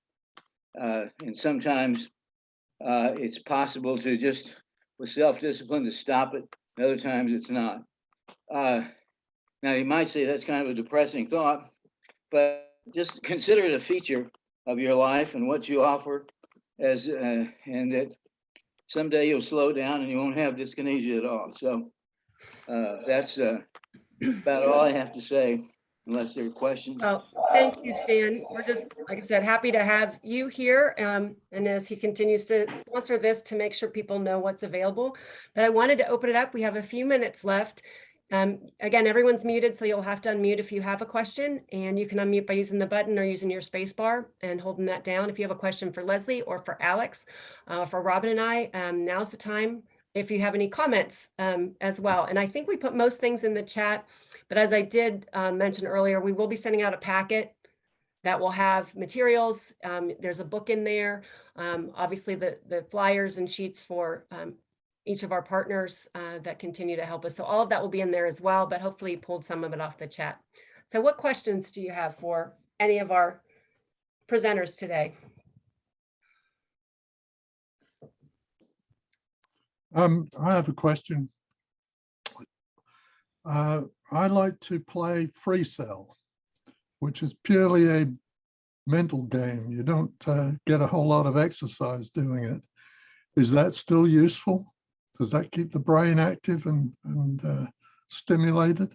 And sometimes it's possible to just, with self-discipline, to stop it. And other times it's not. Now you might say that's kind of a depressing thought, but just consider it a feature of your life and what you offer as, and that someday you'll slow down and you won't have dyskinesia at all. So that's about all I have to say, unless there are questions. Well, thank you, Stan. We're just, like I said, happy to have you here. And as he continues to sponsor this to make sure people know what's available. But I wanted to open it up. We have a few minutes left. Again, everyone's muted, so you'll have to unmute if you have a question, and you can unmute by using the button or using your space bar and holding that down. If you have a question for Leslie or for Alex, for Robin and I, now's the time. If you have any comments as well. And I think we put most things in the chat, but as I did mention earlier, we will be sending out a packet that will have materials. There's a book in there. Obviously the flyers and sheets for each of our partners that continue to help us. So all of that will be in there as well, but hopefully you pulled some of it off the chat. So what questions do you have for any of our presenters today? I have a question. I like to play free cell, which is purely a mental game. You don't get a whole lot of exercise doing it. Is that still useful? Does that keep the brain active and stimulated?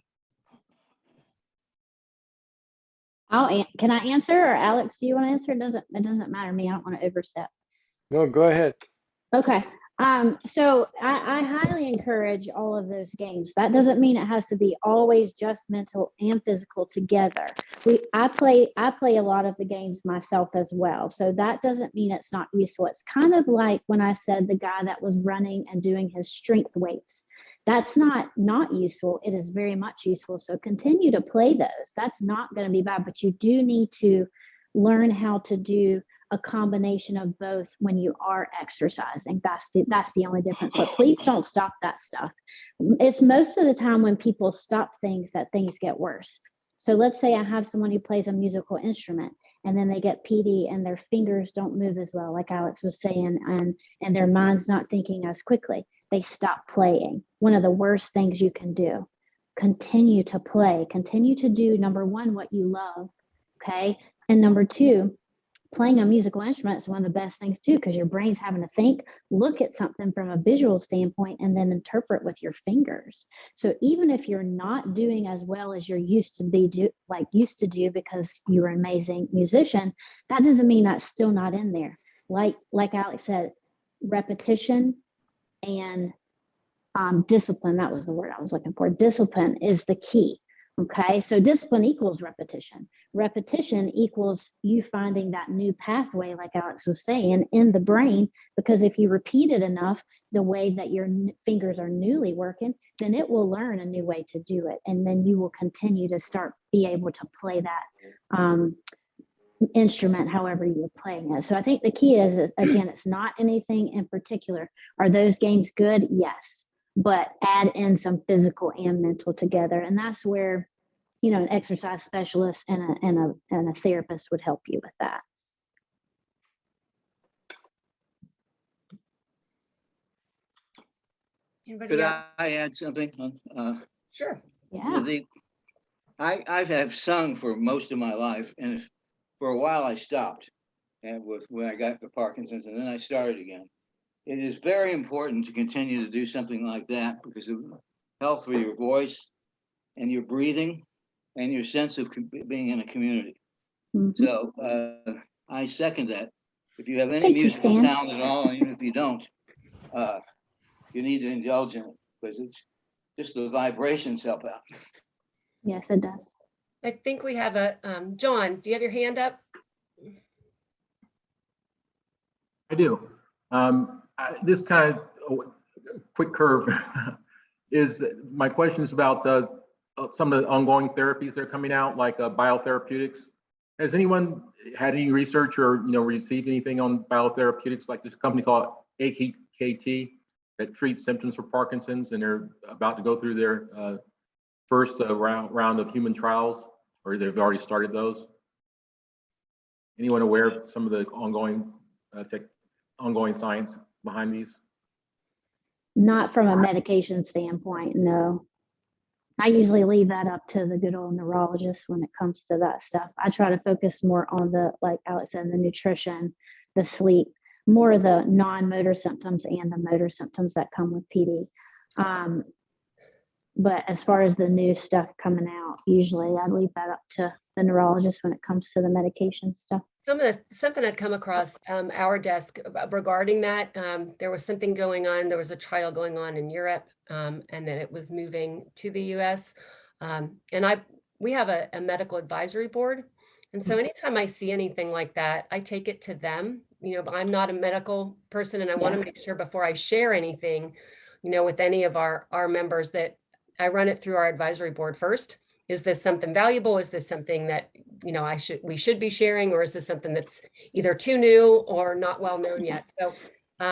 Can I answer, or Alex, do you want to answer? It doesn't matter to me. I don't want to overstep. No, go ahead. Okay. So I highly encourage all of those games. That doesn't mean it has to be always just mental and physical together. I play a lot of the games myself as well. So that doesn't mean it's not useful. It's kind of like when I said the guy that was running and doing his strength weights. That's not useful. It is very much useful. So continue to play those. That's not going to be bad, but you do need to learn how to do a combination of both when you are exercising. That's the only difference. But please don't stop that stuff. It's most of the time when people stop things that things get worse. So let's say I have someone who plays a musical instrument and then they get PD and their fingers don't move as well, like Alex was saying, and their mind's not thinking as quickly. They stop playing. One of the worst things you can do. Continue to play. Continue to do, number one, what you love. Okay. And number two, playing a musical instrument is one of the best things too, because your brain's having to think, look at something from a visual standpoint, and then interpret with your fingers. So even if you're not doing as well as you're used to do because you're an amazing musician, that doesn't mean that's still not in there. Like Alex said, repetition and discipline, that was the word I was looking for. Discipline is the key. Okay, so discipline equals repetition. Repetition equals you finding that new pathway, like Alex was saying, in the brain, because if you repeat it enough, the way that your fingers are newly working, then it will learn a new way to do it. And then you will continue to be able to play that instrument however you're playing it. So I think the key is, again, it's not anything in particular. Are those games good? Yes. But add in some physical and mental together. And that's where, an exercise specialist and a therapist would help you with that. Anybody Could else? I add something? Sure. Yeah. I have sung for most of my life, and for a while I stopped, and when I got the Parkinson's, and then I started again. It is very important to continue to do something like that because of health for your voice and your breathing and your sense of being in a community. Mm-hmm. So I second that. If you have any Thank you, musical Stan. talent at all, and even if you don't, you need to indulge in it because it's just the vibrations help out. Yes, it does. I think we have a, John, do you have your hand up? I do. This kind of quick curve is my question is about some of the ongoing therapies that are coming out, like biotherapeutics. Has anyone had any research or received anything on biotherapeutics, like this company called AKT that treats symptoms for Parkinson's, and they're about to go through their first round of human trials, or they've already started those? Anyone aware of some of the ongoing science behind these? Not from a medication standpoint, no. I usually leave that up to the good old neurologist when it comes to that stuff. I try to focus more on the, like Alex said, the nutrition, the sleep, more of the non-motor symptoms and the motor symptoms that come with PD. But as far as the new stuff coming out, usually I leave that up to the neurologist when it comes to the medication stuff. Something I'd come across our desk regarding that. There was something going on. There was a trial going on in Europe, and then it was moving to the US. We have a medical advisory board. And so anytime I see anything like that, I take it to them. But I'm not a medical person, and I want to make sure before I share anything, with any of our members, that I run it through our advisory board first. Is this something valuable? Is this something that, we should be sharing, or is this something that's either too new or not well known yet? So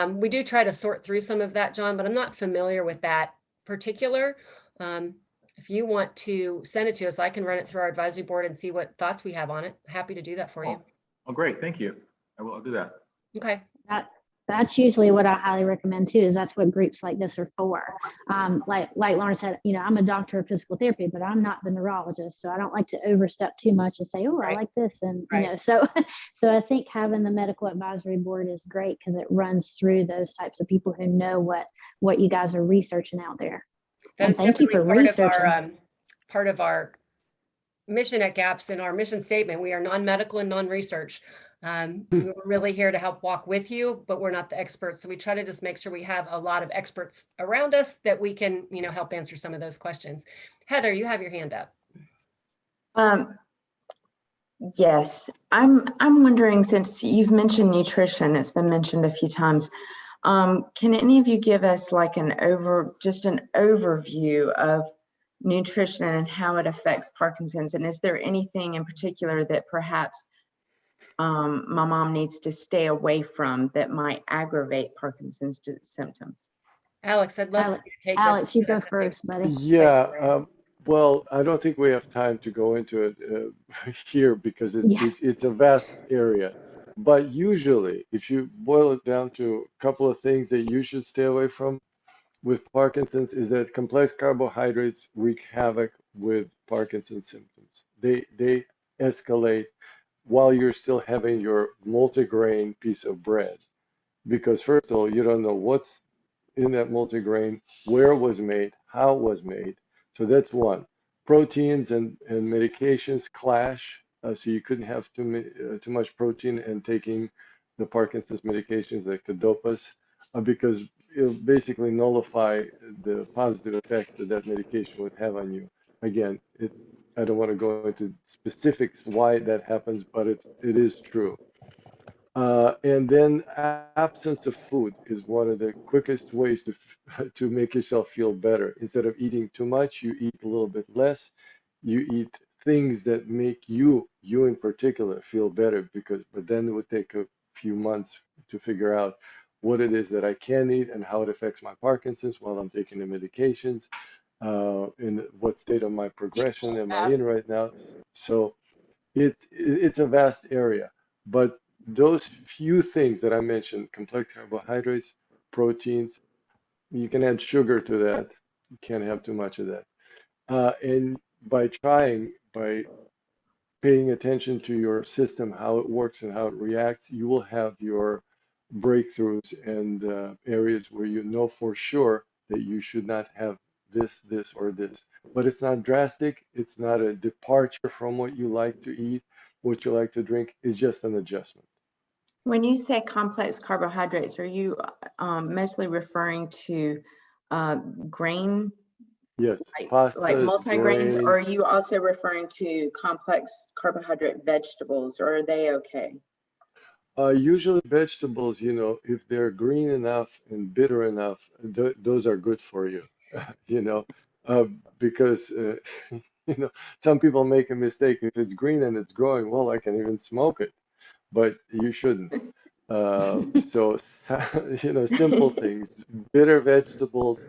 we do try to sort through some of that, John, but I'm not familiar with that particular. If you want to send it to us, I can run it through our advisory board and see what thoughts we have on it. Happy to do that for you. Oh, great. Thank you. I'll do that. Okay. That's usually what I highly recommend too, is that's what groups like this are for. Like Lauren said, I'm a doctor of physical therapy, but I'm not the neurologist. So I don't like to overstep too much and say, oh, Right. I like this. And, Right. so I think having the medical advisory board is great because it runs through those types of people who know what you guys are researching out there. That's thank you for researching. Part of our mission at GAPS in our mission statement. We are non-medical and non-research. We're really here to help walk with you, but we're not the experts. So we try to just make sure we have a lot of experts around us that we can, help answer some of those questions. Heather, you have your hand up. Yes, I'm wondering, since you've mentioned nutrition, it's been mentioned a few times. Can any of you give us like just an overview of nutrition and how it affects Parkinson's? And is there anything in particular that perhaps my mom needs to stay away from that might aggravate Parkinson's symptoms? Alex, I'd love for you to take this. Alex, you go first, buddy. Yeah, well, I don't think we have time to go into it here because it's a vast area. But usually, if you boil it down to a couple of things that you should stay away from with Parkinson's, is that complex carbohydrates wreak havoc with Parkinson's symptoms. They escalate while you're still having your multigrain piece of bread. Because first of all, you don't know what's in that multigrain, where it was made, how it was made. So that's one. Proteins and medications clash, so you couldn't have too much protein and taking the Parkinson's medications like the dopas, because it'll basically nullify the positive effects that medication would have on you. Again, I don't want to go into specifics why that happens, but it is true. And then absence of food is one of the quickest ways to make yourself feel better. Instead of eating too much, you eat a little bit less. You eat things that make you in particular, feel better, but then it would take a few months to figure out what it is that I can eat and how it affects my Parkinson's while I'm taking the medications, in what state of my progression am I in right now. So it's a vast area, but those few things that I mentioned, complex carbohydrates, proteins, you can add sugar to that. You can't have too much of that. And by paying attention to your system, how it works and how it reacts, you will have your breakthroughs and areas where you know for sure that you should not have this, or this. But it's not drastic. It's not a departure from what you like to eat, what you like to drink. It's just an adjustment. When you say complex carbohydrates, are you mostly referring to grain Yes, Like pastas, multigrains, or grains. are you also referring to complex carbohydrate vegetables, or are they okay? Usually vegetables, if they're green enough and bitter enough, those are good for you, you know, uh, because, some people make a mistake. If it's green and it's growing, well, I can even smoke it, but you shouldn't. So, simple things, bitter vegetables,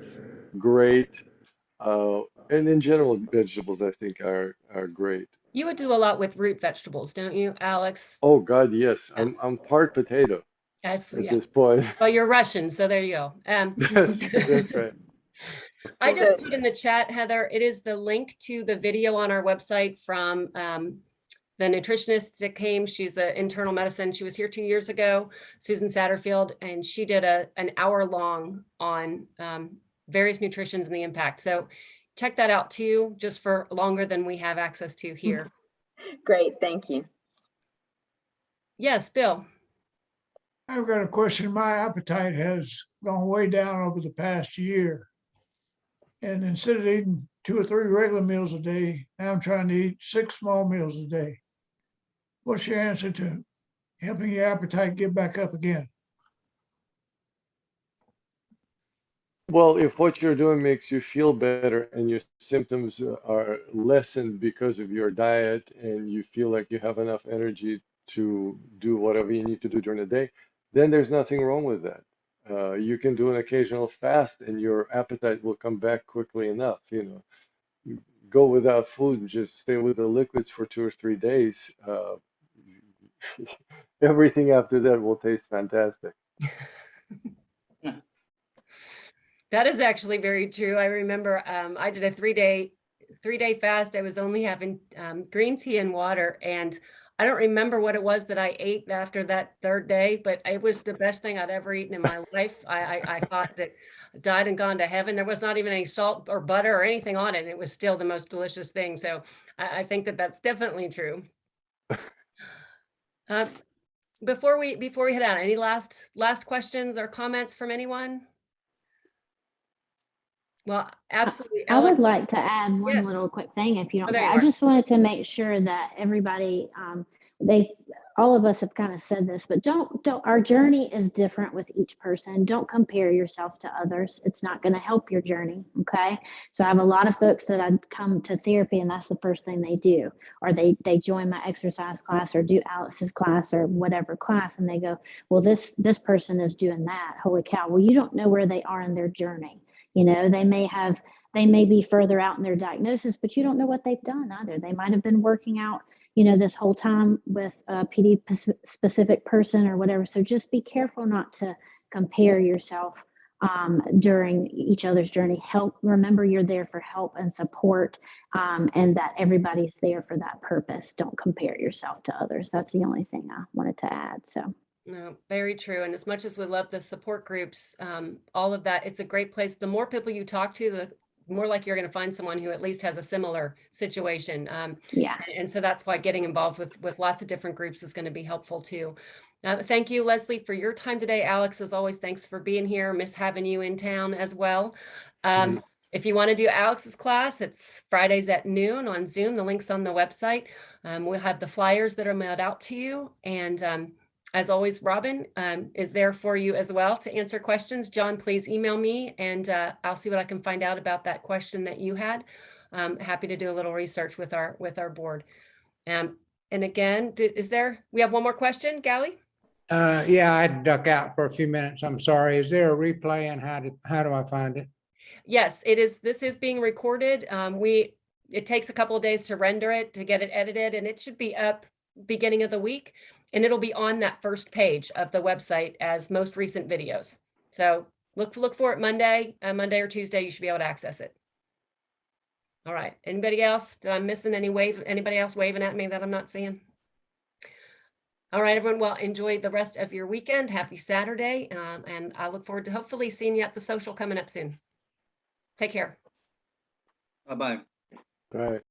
great. And in general, vegetables, I think are great. You would do a lot with root vegetables, don't you, Alex? Oh God, yes. Yeah. I'm part potato That's, at yeah. this point. Well, you're Russian, so there you go. That's right. I just So- put in the chat, Heather, it is the link to the video on our website from the nutritionist that came. She's an internal medicine. She was here 2 years ago, Susan Satterfield, and she did an hour long on various nutritions and the impact. So check that out too, just for longer than we have access to here. Great, thank you. Yes, Bill. I've got a question. My appetite has gone way down over the past year. And instead of eating 2 or 3 regular meals a day, now I'm trying to eat 6 small meals a day. What's your answer to helping your appetite get back up again? Well, if what you're doing makes you feel better and your symptoms are lessened because of your diet and you feel like you have enough energy to do whatever you need to do during the day, then there's nothing wrong with that. You can do an occasional fast and your appetite will come back quickly enough. You go without food and just stay with the liquids for 2 or 3 days. Everything after that will taste fantastic. That is actually very true. I remember I did a three-day fast. I was only having green tea and water, and I don't remember what it was that I ate after that 3rd day, but it was the best thing I'd ever eaten in my life. I thought that I died and gone to heaven. There was not even any salt or butter or anything on it. And it was still the most delicious thing. So I think that that's definitely true. Before we head out, any last questions or comments from anyone? Well, absolutely. I would Alex, like to add one Yes. little quick thing, if you Oh, don't there mind. you I are. just wanted to make sure that everybody, all of us have kind of said this, but our journey is different with each person. Don't compare yourself to others. It's not going to help your journey. Okay. So I have a lot of folks that I'd come to therapy and that's the first thing they do, or they join my exercise class or do Alex's class or whatever class. And they go, well, this person is doing that. Holy cow. Well, you don't know where they are in their journey. They may be further out in their diagnosis, but you don't know what they've done either. They might have been working out, this whole time with a PD specific person or whatever. So just be careful not to compare yourself during each other's journey. Remember you're there for help and support, and that everybody's there for that purpose. Don't compare yourself to others. That's the only thing I wanted to add. So. No, very true. And as much as we love the support groups, all of that, it's a great place. The more people you talk to, the more like you're going to find someone who at least has a similar situation. Yeah. And so that's why getting involved with lots of different groups is going to be helpful too. Thank you, Leslie, for your time today. Alex, as always, thanks for being here. Miss having you in town as well. If you want to do Alex's class, it's Fridays at noon on Zoom. The link's on the website. We'll have the flyers that are mailed out to you. And as always, Robin is there for you as well to answer questions. John, please email me and I'll see what I can find out about that question that you had. Happy to do a little research with our board. And again, we have one more question, Gally? Yeah, I had to duck out for a few minutes. I'm sorry. Is there a replay and how do I find it? Yes, it is. This is being recorded. It takes a couple of days to render it, to get it edited, and it should be up beginning of the week. And it'll be on that first page of the website as most recent videos. So look for it Monday or Tuesday, you should be able to access it. All right. Anybody else? Did I missing anybody else waving at me that I'm not seeing? All right, everyone. Well, enjoy the rest of your weekend. Happy Saturday. And I look forward to hopefully seeing you at the social coming up soon. Take care. Bye-bye. Right.